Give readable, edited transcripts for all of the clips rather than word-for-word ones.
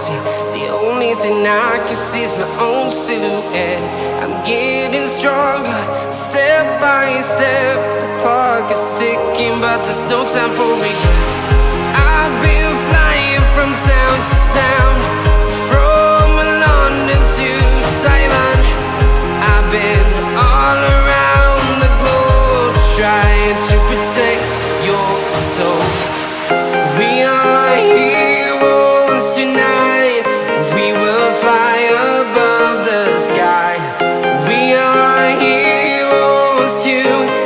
empty. The only thing I can see is my own silhouette. I'm getting stronger, step by step. The clock is ticking, but there's no time for regrets. I've been flying from town to town, from London to Taiwan. I've been all around the globe, trying to protect your soul. We are heroes tonight. We will fly above the sky. We are heroes tonight.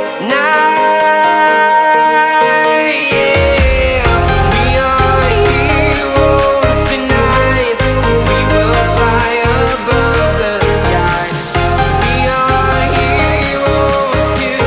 Yeah. We are heroes tonight. We will fly above the sky. We are heroes tonight.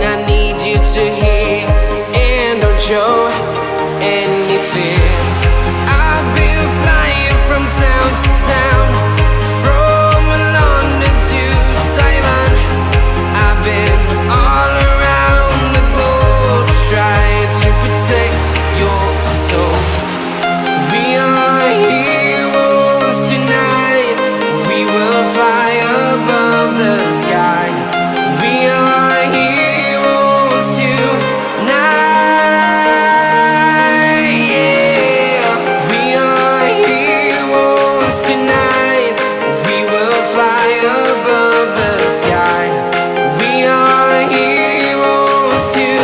I need you to hear, and don't show any fear. I've been flying from town to town, from London to Taiwan. I've been all around the globe, trying to protect your soul. We are heroes tonight. We will fly above the sky. We are heroes tonight. Yeah. We are heroes tonight. We will fly above the sky. We are heroes tonight.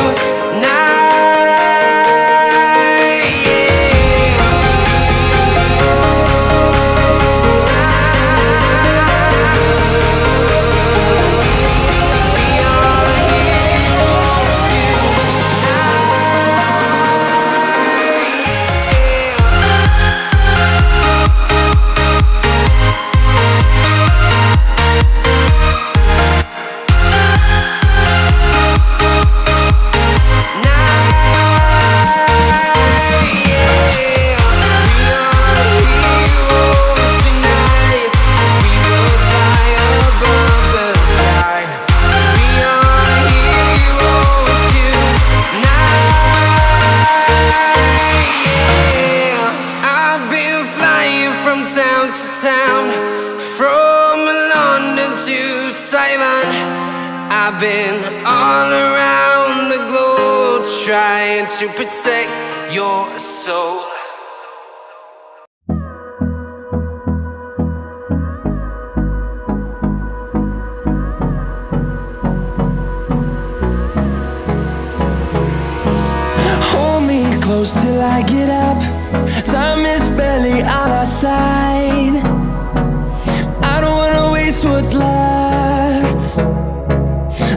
Town to town, from London to Taiwan. I've been all around the globe, trying to protect your soul. Hold me close till I get up. Time is barely on our side. I don't wanna waste what's left.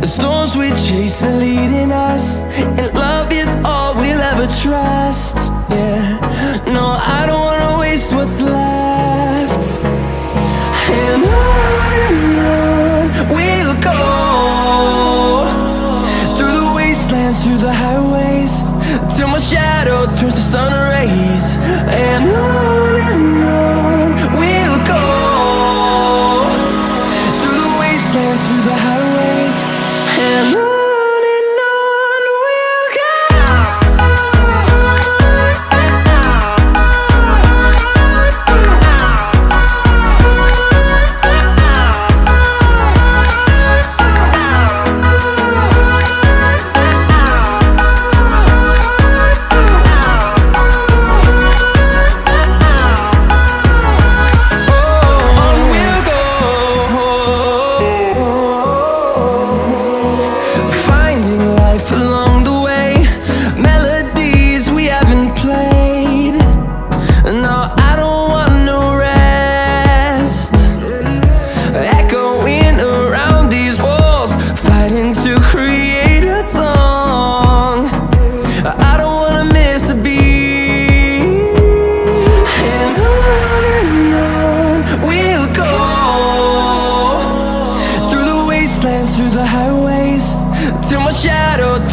The storms we chase are leading us, and love is all we'll ever trust. Yeah, no, I don't wanna waste what's left. And on we'll go, through the wastelands, through the highways, till my shadow turns to sun rays. And on we'll go, through the wastelands, through the highways. And on we'll go.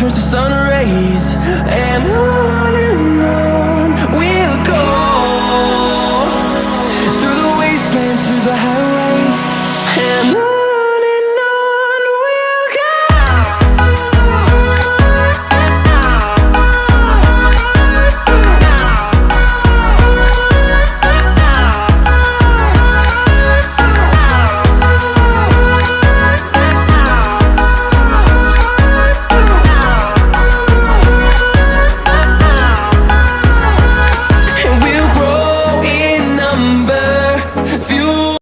turns to sun rays, and